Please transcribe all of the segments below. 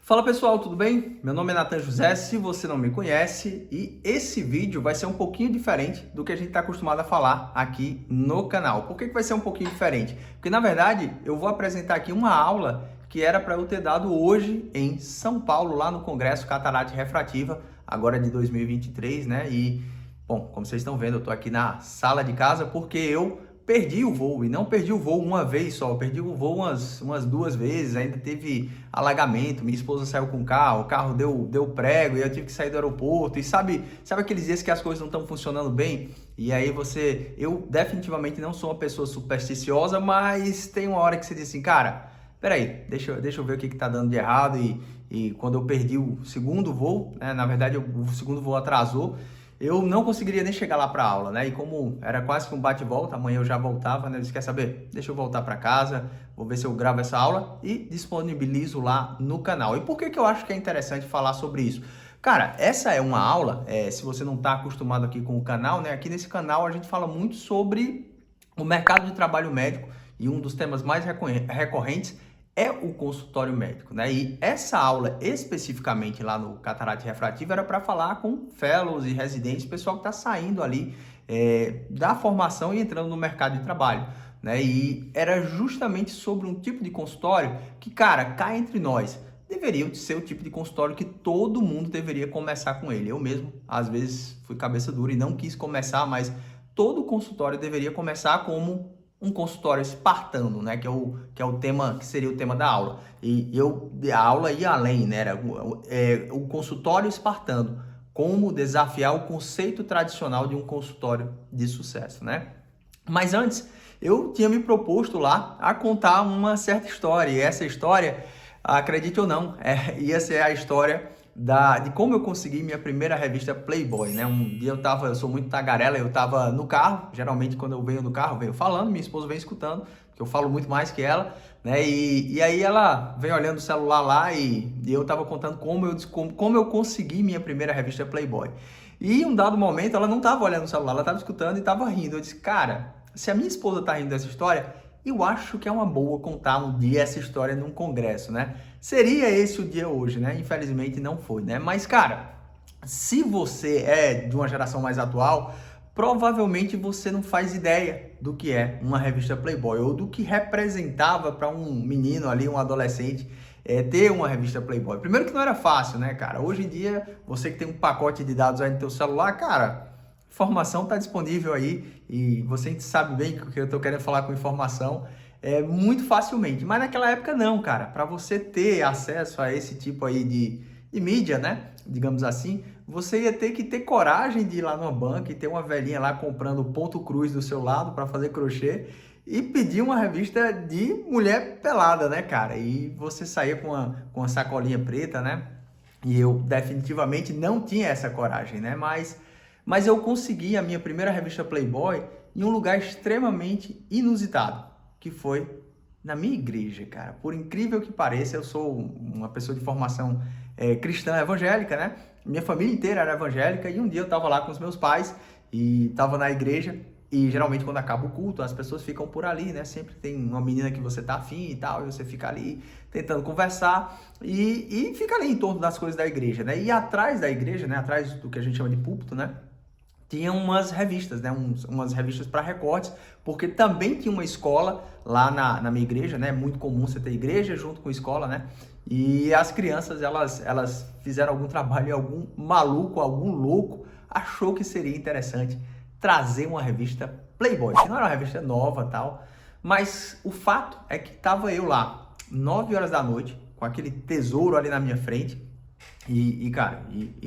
Fala pessoal, tudo bem? Meu nome é Nathan José, se você não me conhece, e esse vídeo vai ser um pouquinho diferente do que a gente está acostumado a falar aqui no canal. Por que vai ser um pouquinho diferente? Porque na verdade eu vou apresentar aqui uma aula que era para eu ter dado hoje em São Paulo, lá no Congresso Catarata Refrativa, agora de 2023, né? E, bom, como vocês estão vendo, eu estou aqui na sala de casa porque eu perdi o voo, e não perdi o voo uma vez só, eu perdi o voo umas duas vezes, ainda teve alagamento, minha esposa saiu com o carro deu prego, e eu tive que sair do aeroporto, e sabe aqueles dias que as coisas não estão funcionando bem? E aí eu definitivamente não sou uma pessoa supersticiosa, mas tem uma hora que você diz assim, cara, peraí, deixa eu ver o que tá dando de errado, e quando eu perdi o segundo voo, né, na verdade o segundo voo atrasou, eu não conseguiria nem chegar lá para a aula, né? E como era quase que um bate-volta, amanhã eu já voltava, né? Eu disse, quer saber? Deixa eu voltar para casa, vou ver se eu gravo essa aula e disponibilizo lá no canal. E por que eu acho que é interessante falar sobre isso? Cara, essa é uma aula, se você não está acostumado aqui com o canal, né? Aqui nesse canal a gente fala muito sobre o mercado de trabalho médico e um dos temas mais recorrentes é o consultório médico, né? E essa aula especificamente lá no Catarata Refrativa era para falar com fellows e residentes, pessoal que está saindo ali da formação e entrando no mercado de trabalho, né? E era justamente sobre um tipo de consultório que, cara, cá entre nós, deveria ser o tipo de consultório que todo mundo deveria começar com ele. Eu mesmo, às vezes, fui cabeça dura e não quis começar, mas todo consultório deveria começar como um consultório espartano, né, que é o tema, que seria o tema da aula. A aula ia além, né, era o consultório espartano, como desafiar o conceito tradicional de um consultório de sucesso, né? Mas antes, eu tinha me proposto lá a contar uma certa história, e essa história, acredite ou não, ia ser a história de como eu consegui minha primeira revista Playboy, né? Um dia eu sou muito tagarela, eu tava no carro, geralmente quando eu venho no carro, eu venho falando, minha esposa vem escutando, porque eu falo muito mais que ela, né? E aí ela vem olhando o celular lá e eu tava contando como eu consegui minha primeira revista Playboy. E em um dado momento ela não tava olhando o celular, ela tava escutando e tava rindo. Eu disse, cara, se a minha esposa tá rindo dessa história, eu acho que é uma boa contar um dia essa história num congresso, né? Seria esse o dia hoje, né? Infelizmente não foi, né? Mas, cara, se você é de uma geração mais atual, provavelmente você não faz ideia do que é uma revista Playboy ou do que representava para um menino ali, um adolescente, ter uma revista Playboy. Primeiro que não era fácil, né, cara? Hoje em dia, você que tem um pacote de dados aí no teu celular, cara, informação está disponível aí e você sabe bem que eu estou querendo falar com informação muito facilmente. Mas naquela época não, cara. Para você ter acesso a esse tipo aí de mídia, né? Digamos assim, você ia ter que ter coragem de ir lá numa banca e ter uma velhinha lá comprando ponto cruz do seu lado para fazer crochê e pedir uma revista de mulher pelada, né, cara? E você saía com uma sacolinha preta, né? E eu definitivamente não tinha essa coragem, né? Mas eu consegui a minha primeira revista Playboy em um lugar extremamente inusitado, que foi na minha igreja, cara. Por incrível que pareça, eu sou uma pessoa de formação cristã evangélica, né? Minha família inteira era evangélica e um dia eu estava lá com os meus pais e estava na igreja e geralmente quando acaba o culto as pessoas ficam por ali, né? Sempre tem uma menina que você tá afim e tal, e você fica ali tentando conversar e fica ali em torno das coisas da igreja, né? E atrás da igreja, né? Atrás do que a gente chama de púlpito, né? Tinha umas revistas, né? Umas revistas para recortes, porque também tinha uma escola lá na minha igreja, né? Muito comum você ter igreja junto com escola, né? E as crianças, elas fizeram algum trabalho e algum maluco, algum louco achou que seria interessante trazer uma revista Playboy, que não era uma revista nova e tal, mas o fato é que tava eu lá, 9 horas da noite, com aquele tesouro ali na minha frente, cara,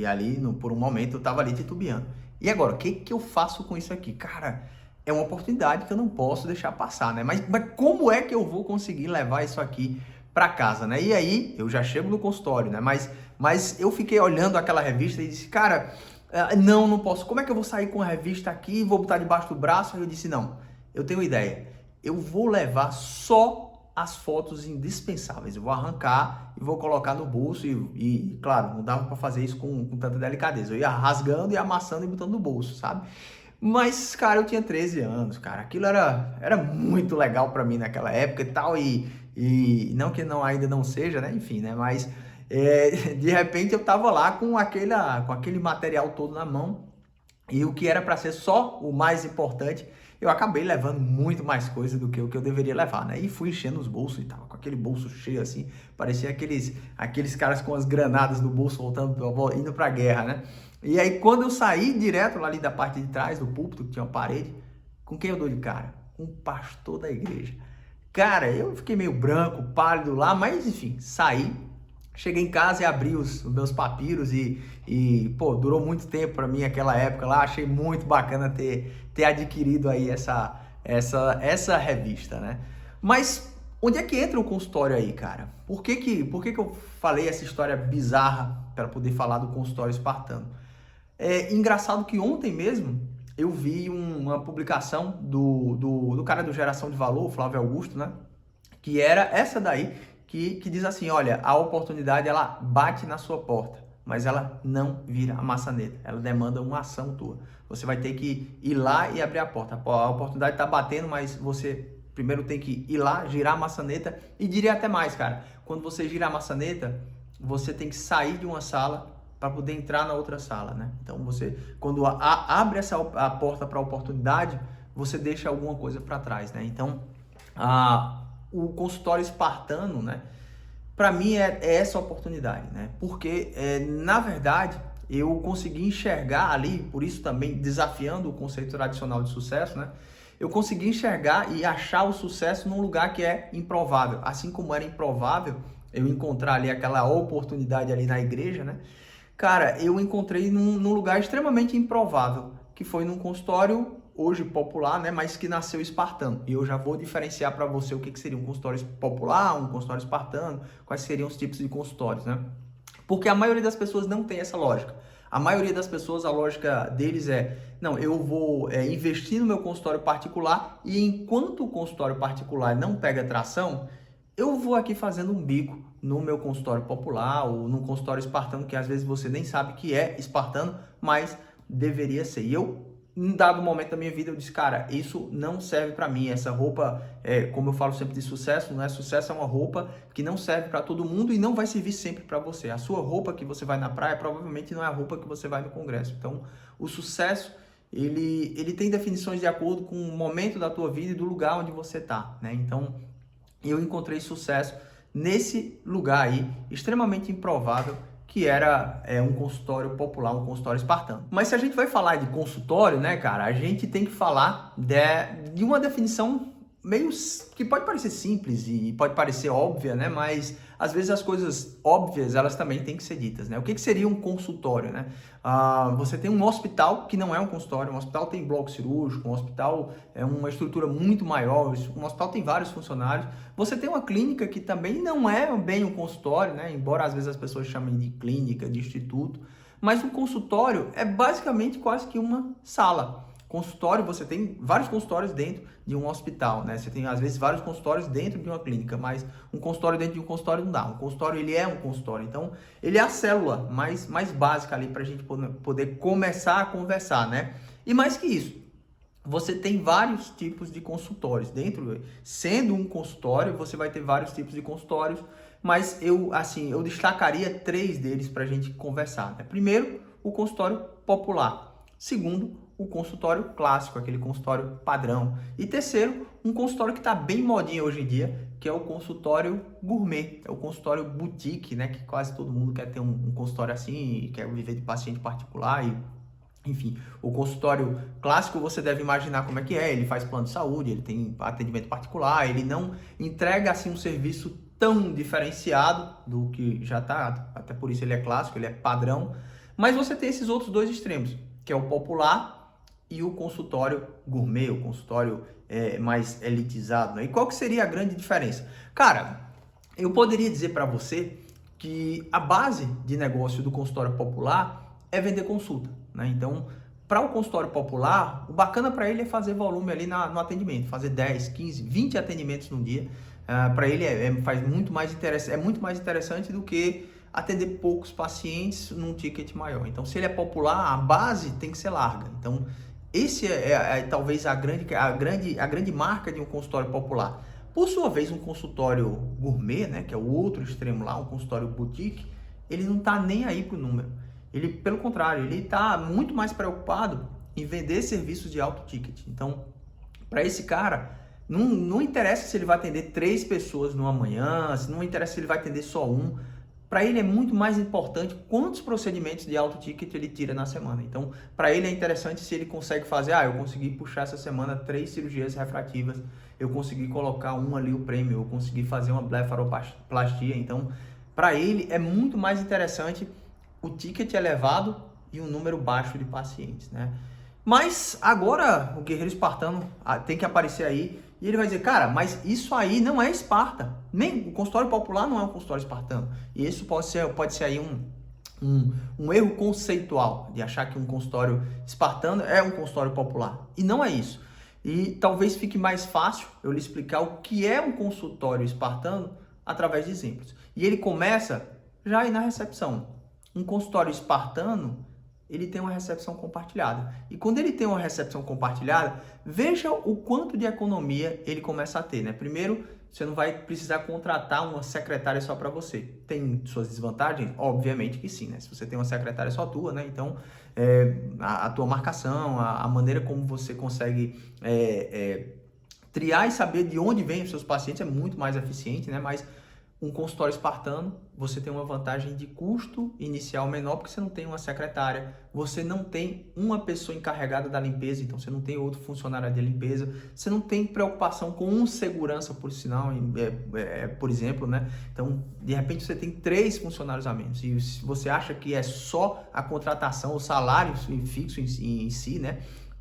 ali, por um momento, eu tava ali titubeando. E agora, o que eu faço com isso aqui? Cara, é uma oportunidade que eu não posso deixar passar, né? Mas como é que eu vou conseguir levar isso aqui para casa, né? E aí, eu já chego no consultório, né? Mas eu fiquei olhando aquela revista e disse, cara, não posso. Como é que eu vou sair com a revista aqui e vou botar debaixo do braço? Aí eu disse, não, eu tenho uma ideia. Eu vou levar só as fotos indispensáveis. Eu vou arrancar e vou colocar no bolso e claro, não dava para fazer isso com tanta delicadeza. Eu ia rasgando e amassando e botando no bolso, sabe? Mas, cara, eu tinha 13 anos, cara. Aquilo era muito legal para mim naquela época e tal. E não que ainda não seja, né? Enfim, né? Mas De repente eu tava lá com aquele material todo na mão, e o que era para ser só o mais importante, eu acabei levando muito mais coisa do que o que eu deveria levar, né? E fui enchendo os bolsos e tava com aquele bolso cheio assim, parecia aqueles caras com as granadas no bolso voltando, indo pra guerra, né? E aí quando eu saí direto ali da parte de trás do púlpito, que tinha uma parede, com quem eu dou de cara? Com o pastor da igreja. Cara, eu fiquei meio branco, pálido lá, mas enfim, saí. Cheguei em casa e abri os meus papiros pô, durou muito tempo para mim aquela época lá. Achei muito bacana ter adquirido aí essa revista, né? Mas onde é que entra o consultório aí, cara? Por que eu falei essa história bizarra para poder falar do consultório espartano? É engraçado que ontem mesmo eu vi uma publicação do cara do Geração de Valor, Flávio Augusto, né? Que era essa daí, que diz assim, olha, a oportunidade ela bate na sua porta, mas ela não vira a maçaneta, ela demanda uma ação tua. Você vai ter que ir lá e abrir a porta. A oportunidade está batendo, mas você primeiro tem que ir lá, girar a maçaneta, e diria até mais, cara, quando você gira a maçaneta, você tem que sair de uma sala para poder entrar na outra sala, né? Então você, quando abre a porta para a oportunidade, você deixa alguma coisa para trás, né? Então, o consultório espartano, né? Para mim é essa oportunidade, né? Porque, na verdade, eu consegui enxergar ali, por isso também desafiando o conceito tradicional de sucesso, né? Eu consegui enxergar e achar o sucesso num lugar que é improvável. Assim como era improvável eu encontrar ali aquela oportunidade ali na igreja, né? Cara, eu encontrei num lugar extremamente improvável, que foi num consultório hoje popular, né, mas que nasceu espartano. E eu já vou diferenciar para você o que seria um consultório popular, um consultório espartano, quais seriam os tipos de consultórios, né? Porque a maioria das pessoas não tem essa lógica. A maioria das pessoas, a lógica deles é, não, eu vou investir no meu consultório particular e enquanto o consultório particular não pega tração, eu vou aqui fazendo um bico no meu consultório popular ou no consultório espartano, que às vezes você nem sabe que é espartano, mas deveria ser. E eu, em dado momento da minha vida, eu disse, cara, isso não serve para mim. Essa roupa, como eu falo sempre de sucesso, não é sucesso, é uma roupa que não serve para todo mundo e não vai servir sempre para você. A sua roupa que você vai na praia provavelmente não é a roupa que você vai no congresso. Então, o sucesso, ele tem definições de acordo com o momento da tua vida e do lugar onde você está, né? Então, eu encontrei sucesso nesse lugar aí, extremamente improvável, que era um consultório popular, um consultório espartano. Mas se a gente vai falar de consultório, né, cara, a gente tem que falar de uma definição meio que pode parecer simples e pode parecer óbvia, né, mas às vezes as coisas óbvias, elas também têm que ser ditas, né? O que seria um consultório, né? Você tem um hospital que não é um consultório, um hospital tem bloco cirúrgico, um hospital é uma estrutura muito maior, um hospital tem vários funcionários. Você tem uma clínica que também não é bem um consultório, né? Embora às vezes as pessoas chamem de clínica, de instituto, mas um consultório é basicamente quase que uma sala. Consultório, você tem vários consultórios dentro de um hospital, né? Você tem, às vezes, vários consultórios dentro de uma clínica, mas um consultório dentro de um consultório não dá. Um consultório, ele é um consultório. Então, ele é a célula mais básica ali para a gente poder começar a conversar, né? E mais que isso, você tem vários tipos de consultórios. Sendo um consultório, você vai ter vários tipos de consultórios, mas eu destacaria 3 deles para a gente conversar, né? Primeiro, o consultório popular. Segundo, o consultório clássico, aquele consultório padrão. E terceiro, um consultório que está bem modinho hoje em dia, que é o consultório gourmet, é o consultório boutique, né? Que quase todo mundo quer ter um consultório assim, quer viver de paciente particular enfim, o consultório clássico você deve imaginar como é que é, ele faz plano de saúde, ele tem atendimento particular, ele não entrega assim um serviço tão diferenciado do que já está, até por isso ele é clássico, ele é padrão, mas você tem esses outros 2 extremos, que é o popular e o consultório gourmet, o consultório mais elitizado, né? E qual que seria a grande diferença? Cara, eu poderia dizer para você que a base de negócio do consultório popular é vender consulta, né? Então, para o consultório popular, o bacana para ele é fazer volume ali no atendimento, fazer 10, 15, 20 atendimentos no dia. Para ele é muito mais interessante do que atender poucos pacientes num ticket maior. Então, se ele é popular, a base tem que ser larga. Então, esse talvez a grande marca de um consultório popular. Por sua vez, um consultório gourmet, né, que é o outro extremo lá, um consultório boutique, ele não está nem aí para o número. Ele, pelo contrário, ele está muito mais preocupado em vender serviços de alto ticket. Então, para esse cara, não interessa se ele vai atender 3 pessoas numa manhã, não interessa se ele vai atender só um. Para ele é muito mais importante quantos procedimentos de alto ticket ele tira na semana. Então, para ele é interessante se ele consegue fazer, eu consegui puxar essa semana 3 cirurgias refrativas, eu consegui colocar um ali o prêmio, eu consegui fazer uma blefaroplastia. Então, para ele é muito mais interessante o ticket elevado e um número baixo de pacientes, né? Mas agora o guerreiro espartano tem que aparecer aí e ele vai dizer, cara, mas isso aí não é Esparta. Nem o consultório popular não é um consultório espartano. E isso pode ser aí um erro conceitual de achar que um consultório espartano é um consultório popular. E não é isso. E talvez fique mais fácil eu lhe explicar o que é um consultório espartano através de exemplos. E ele começa já aí na recepção. Um consultório espartano, ele tem uma recepção compartilhada. E quando ele tem uma recepção compartilhada, veja o quanto de economia ele começa a ter, né? Primeiro, você não vai precisar contratar uma secretária só para você. Tem suas desvantagens? Obviamente que sim, né? Se você tem uma secretária só tua, né? Então, a tua marcação, a maneira como você consegue triar e saber de onde vêm os seus pacientes é muito mais eficiente, né? Mas um consultório espartano, você tem uma vantagem de custo inicial menor, porque você não tem uma secretária, você não tem uma pessoa encarregada da limpeza, então você não tem outro funcionário de limpeza, você não tem preocupação com um segurança, por sinal, por exemplo, né? Então, de repente, você tem 3 funcionários a menos. E se você acha que é só a contratação, o salário fixo em si, né?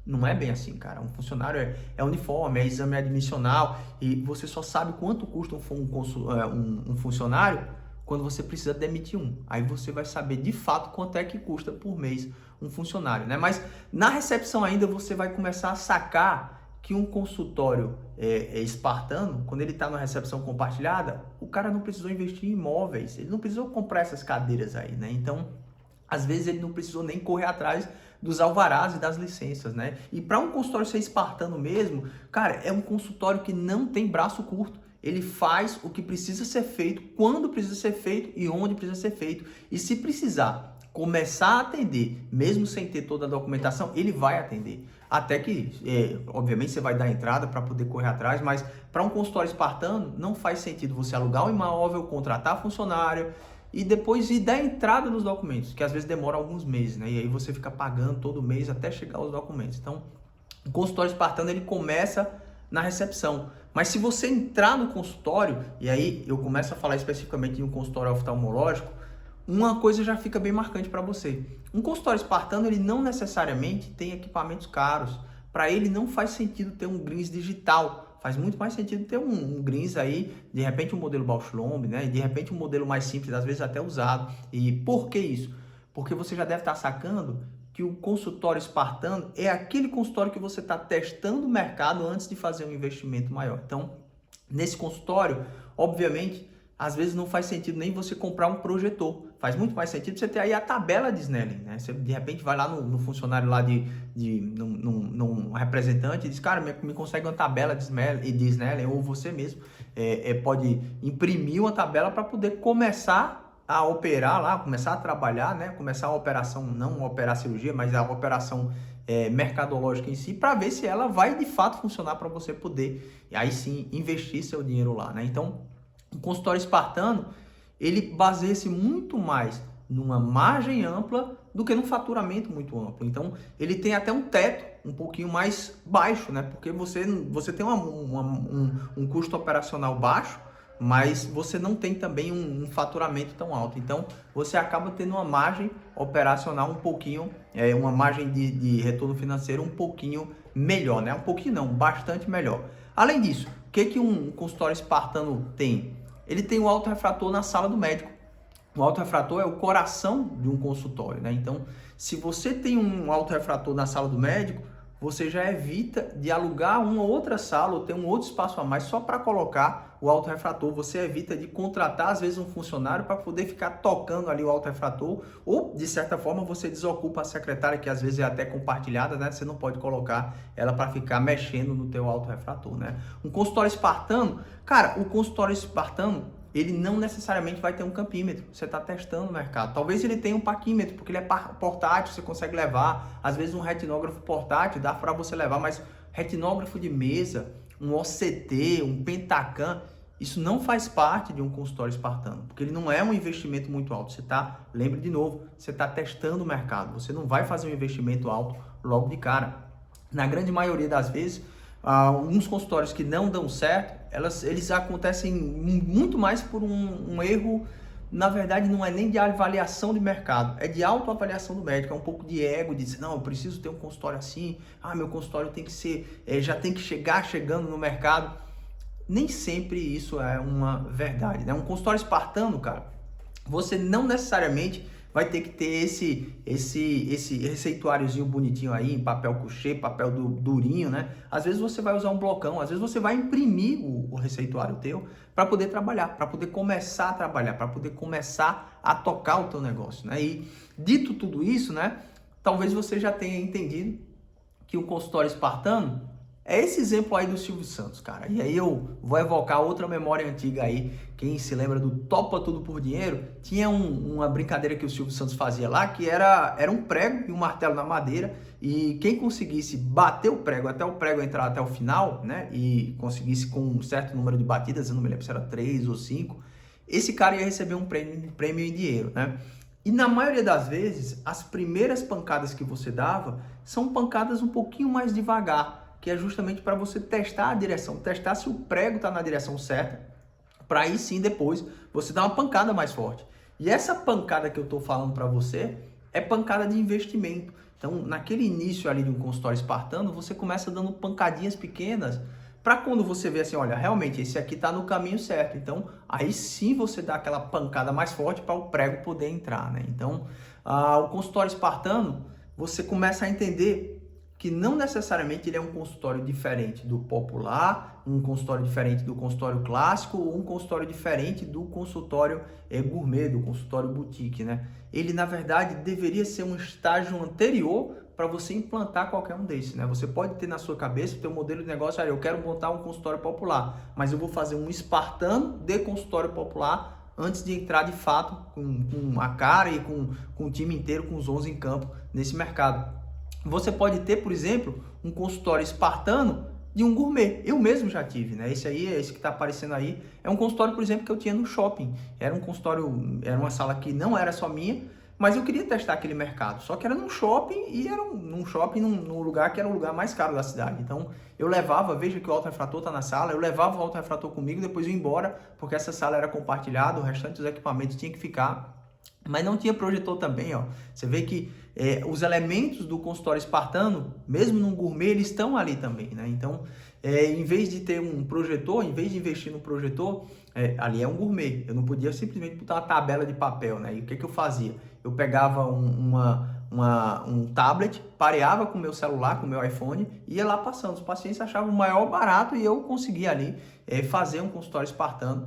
Não é bem assim, cara. Um funcionário é uniforme, é exame admissional e você só sabe quanto custa um funcionário quando você precisa demitir um. Aí você vai saber de fato quanto é que custa por mês um funcionário, né? Mas na recepção ainda você vai começar a sacar que um consultório espartano, quando ele está na recepção compartilhada, o cara não precisou investir em imóveis, ele não precisou comprar essas cadeiras aí, né? Então, às vezes ele não precisou nem correr atrás dos alvarás e das licenças, né? E para um consultório ser espartano mesmo, cara, é um consultório que não tem braço curto. Ele faz o que precisa ser feito, quando precisa ser feito e onde precisa ser feito. E se precisar começar a atender, mesmo sem ter toda a documentação, ele vai atender. Até que, obviamente, você vai dar entrada para poder correr atrás, mas para um consultório espartano, não faz sentido você alugar um imóvel, contratar funcionário e depois ir dar entrada nos documentos, que às vezes demora alguns meses, né? E aí você fica pagando todo mês até chegar os documentos. Então, o consultório espartano, ele começa na recepção. Mas se você entrar no consultório, e aí eu começo a falar especificamente de um consultório oftalmológico, uma coisa já fica bem marcante para você. Um consultório espartano, ele não necessariamente tem equipamentos caros. Para ele não faz sentido ter um Grins digital. Faz muito mais sentido ter um Grins aí, de repente um modelo Bausch Lomb, né? De repente um modelo mais simples, às vezes até usado. E por que isso? Porque você já deve estar sacando que o consultório espartano é aquele consultório que você está testando o mercado antes de fazer um investimento maior. Então, nesse consultório, obviamente, às vezes não faz sentido nem você comprar um projetor. Faz muito mais sentido você ter aí a tabela de Snellen, né? Você, de repente, vai lá no funcionário lá num representante e diz, cara, me consegue uma tabela de Snellen, ou você mesmo pode imprimir uma tabela para poder começar a operar lá, começar a trabalhar, né? Começar a operação, não operar cirurgia, mas a operação mercadológica em si, para ver se ela vai de fato funcionar para você poder, aí sim, investir seu dinheiro lá, né? Então, o consultório espartano, ele baseia-se muito mais numa margem ampla do que num faturamento muito amplo. Então, ele tem até um teto um pouquinho mais baixo, né? Porque você tem um custo operacional baixo, mas você não tem também um faturamento tão alto. Então, você acaba tendo uma margem operacional um pouquinho, uma margem de retorno financeiro um pouquinho melhor, né? Um pouquinho não, bastante melhor. Além disso, o que um consultório espartano tem? Ele tem o autorrefrator na sala do médico. O autorrefrator é o coração de um consultório, né? Então, se você tem um autorrefrator na sala do médico, você já evita de alugar uma outra sala ou ter um outro espaço a mais só para colocar o autorrefrator. Você evita de contratar, às vezes, um funcionário para poder ficar tocando ali o autorrefrator, ou, de certa forma, você desocupa a secretária, que às vezes é até compartilhada, né? Você não pode colocar ela para ficar mexendo no teu autorrefrator, né? Um consultório espartano, cara, o consultório espartano, ele não necessariamente vai ter um campímetro. Você está testando o mercado. Talvez ele tenha um paquímetro, porque ele é portátil, você consegue levar. Às vezes um retinógrafo portátil dá para você levar, mas retinógrafo de mesa, um OCT, um Pentacam, isso não faz parte de um consultório espartano, porque ele não é um investimento muito alto. Lembre de novo, você está testando o mercado. Você não vai fazer um investimento alto logo de cara. Na grande maioria das vezes, alguns consultórios que não dão certo, eles acontecem muito mais por um erro. Na verdade, não é nem de avaliação de mercado, é de autoavaliação do médico, é um pouco de ego, de dizer, não, eu preciso ter um consultório assim, meu consultório tem que ser, já tem que chegando no mercado. Nem sempre isso é uma verdade, né? Um consultório espartano, cara, você não necessariamente vai ter que ter esse receituáriozinho bonitinho aí, em papel couché, papel durinho, né? Às vezes você vai usar um blocão, às vezes você vai imprimir o receituário teu para poder trabalhar, para poder começar a trabalhar, para poder começar a tocar o teu negócio, né? E dito tudo isso, né? Talvez você já tenha entendido que o consultório espartano é esse exemplo aí do Silvio Santos, cara. E aí eu vou evocar outra memória antiga aí. Quem se lembra do Topa Tudo por Dinheiro, tinha uma brincadeira que o Silvio Santos fazia lá, que era um prego e um martelo na madeira, e quem conseguisse bater o prego até o prego entrar até o final, né, e conseguisse com um certo número de batidas, eu não me lembro se era 3 ou 5, esse cara ia receber um prêmio em dinheiro, né? E na maioria das vezes, as primeiras pancadas que você dava são pancadas um pouquinho mais devagar, que é justamente para você testar a direção, testar se o prego está na direção certa, para aí sim depois você dar uma pancada mais forte. E essa pancada que eu estou falando para você é pancada de investimento. Então, naquele início ali de um consultório espartano, você começa dando pancadinhas pequenas, para quando você vê assim, olha, realmente esse aqui está no caminho certo. Então, aí sim você dá aquela pancada mais forte para o prego poder entrar, né? Então, o consultório espartano, você começa a entender que não necessariamente ele é um consultório diferente do popular, um consultório diferente do consultório clássico ou um consultório diferente do consultório gourmet, do consultório boutique, né? Ele, na verdade, deveria ser um estágio anterior para você implantar qualquer um desses, né? Você pode ter na sua cabeça o teu modelo de negócio, eu quero montar um consultório popular, mas eu vou fazer um espartano de consultório popular antes de entrar de fato com a cara e com o time inteiro, com os 11 em campo nesse mercado. Você pode ter, por exemplo, um consultório espartano de um gourmet. Eu mesmo já tive, né? Esse que está aparecendo aí, é um consultório, por exemplo, que eu tinha no shopping. Era um consultório, era uma sala que não era só minha, mas eu queria testar aquele mercado. Só que era num shopping e era num shopping num lugar que era o lugar mais caro da cidade. Então, eu levava, veja que o autorrefrator está na sala, eu levava o autorrefrator comigo, depois eu ia embora, porque essa sala era compartilhada, o restante dos equipamentos tinha que ficar. Mas não tinha projetor também, ó. Você vê que os elementos do consultório espartano, mesmo num gourmet, eles estão ali também, né? Então, em vez de ter um projetor, em vez de investir no projetor, ali é um gourmet. Eu não podia simplesmente botar uma tabela de papel, né? E o que eu fazia? Eu pegava um tablet, pareava com o meu celular, com o meu iPhone, e ia lá passando. Os pacientes achavam o maior barato e eu conseguia ali fazer um consultório espartano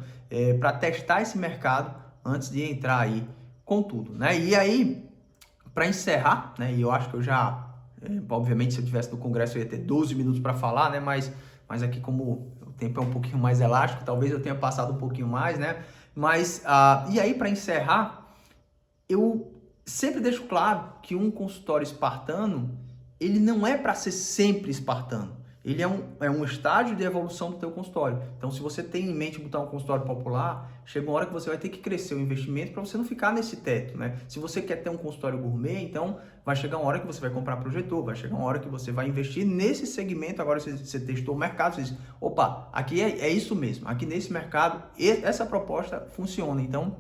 para testar esse mercado antes de entrar aí com tudo, né? E aí, para encerrar, né? E eu acho que eu já, obviamente, se eu tivesse no congresso eu ia ter 12 minutos para falar, né? Mas aqui como o tempo é um pouquinho mais elástico, talvez eu tenha passado um pouquinho mais, né? Mas, e aí para encerrar, eu sempre deixo claro que um consultório espartano, ele não é para ser sempre espartano. Ele é um estágio de evolução do teu consultório. Então, se você tem em mente botar um consultório popular, chega uma hora que você vai ter que crescer o investimento para você não ficar nesse teto, né? Se você quer ter um consultório gourmet, então vai chegar uma hora que você vai comprar projetor, vai chegar uma hora que você vai investir nesse segmento. Agora você testou o mercado, você diz, opa, aqui é isso mesmo, aqui nesse mercado, essa proposta funciona. Então,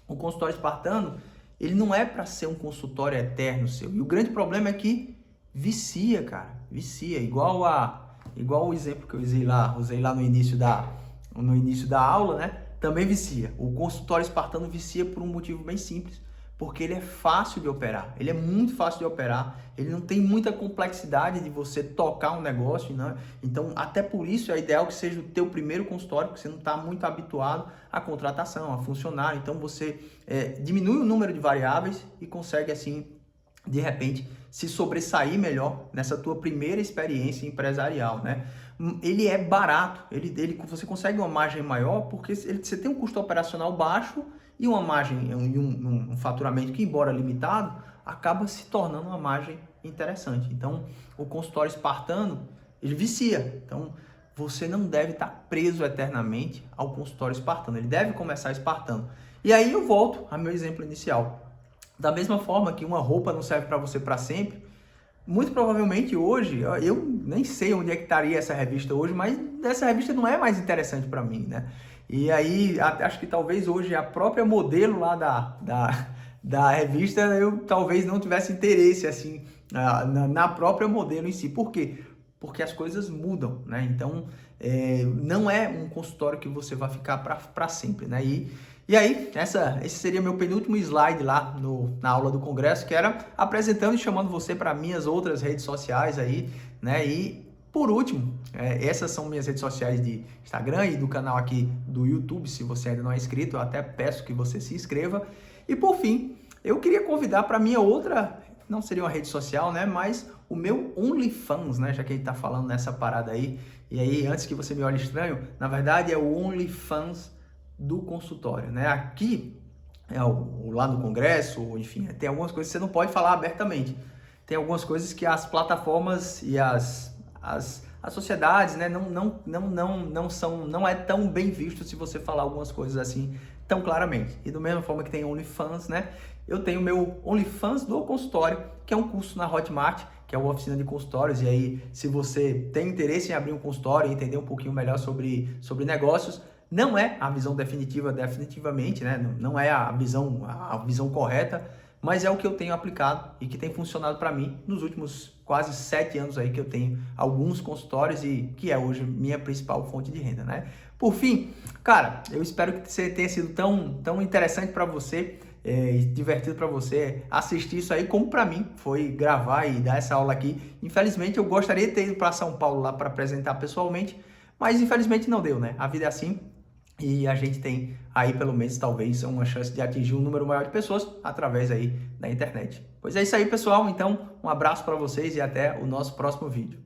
o consultório espartano, ele não é para ser um consultório eterno seu. E o grande problema é que vicia, cara, vicia, igual o exemplo que eu usei lá no início da aula, né? Também vicia. O consultório espartano vicia por um motivo bem simples, porque ele é fácil de operar, ele é muito fácil de operar, ele não tem muita complexidade de você tocar um negócio, né? Então, até por isso é ideal que seja o teu primeiro consultório, porque você não está muito habituado à contratação, a funcionário. Então, você diminui o número de variáveis e consegue, assim, de repente, se sobressair melhor nessa tua primeira experiência empresarial, né? ele é barato, você consegue uma margem maior porque você tem um custo operacional baixo e uma margem, um faturamento que, embora limitado, acaba se tornando uma margem interessante. Então, o consultório espartano, ele vicia. Então, você não deve estar preso eternamente ao consultório espartano, ele deve começar espartano. E aí eu volto ao meu exemplo inicial. Da mesma forma que uma roupa não serve para você para sempre, muito provavelmente hoje, eu nem sei onde é que estaria essa revista hoje, mas essa revista não é mais interessante para mim, né? E aí, acho que talvez hoje a própria modelo lá da revista, eu talvez não tivesse interesse, assim, na própria modelo em si. Por quê? Porque as coisas mudam, né? Então, não é um consultório que você vai ficar para sempre, né? E aí, esse seria meu penúltimo slide lá na aula do congresso, que era apresentando e chamando você para minhas outras redes sociais aí, né? E por último, essas são minhas redes sociais de Instagram e do canal aqui do YouTube. Se você ainda não é inscrito, eu até peço que você se inscreva. E por fim, eu queria convidar para minha outra, não seria uma rede social, né? Mas o meu OnlyFans, né? Já que a gente tá falando nessa parada aí. E aí, antes que você me olhe estranho, na verdade é o OnlyFans do consultório, né? Aqui, lá no congresso, enfim, tem algumas coisas que você não pode falar abertamente. Tem algumas coisas que as plataformas e as sociedades, né, não é tão bem visto se você falar algumas coisas assim tão claramente. E da mesma forma que tem OnlyFans, né, eu tenho meu OnlyFans do consultório, que é um curso na Hotmart, que é uma oficina de consultórios. E aí, se você tem interesse em abrir um consultório e entender um pouquinho melhor sobre negócios, não é a visão definitivamente, né? Não é a visão correta, mas é o que eu tenho aplicado e que tem funcionado para mim nos últimos quase 7 anos aí que eu tenho alguns consultórios e que é hoje minha principal fonte de renda, né? Por fim, cara, eu espero que você tenha sido tão interessante para você, divertido para você assistir isso aí, como para mim foi gravar e dar essa aula aqui. Infelizmente, eu gostaria de ter ido para São Paulo lá para apresentar pessoalmente, mas infelizmente não deu, né? A vida é assim. E a gente tem aí, pelo menos, talvez, uma chance de atingir um número maior de pessoas através aí da internet. Pois é isso aí, pessoal. Então, um abraço para vocês e até o nosso próximo vídeo.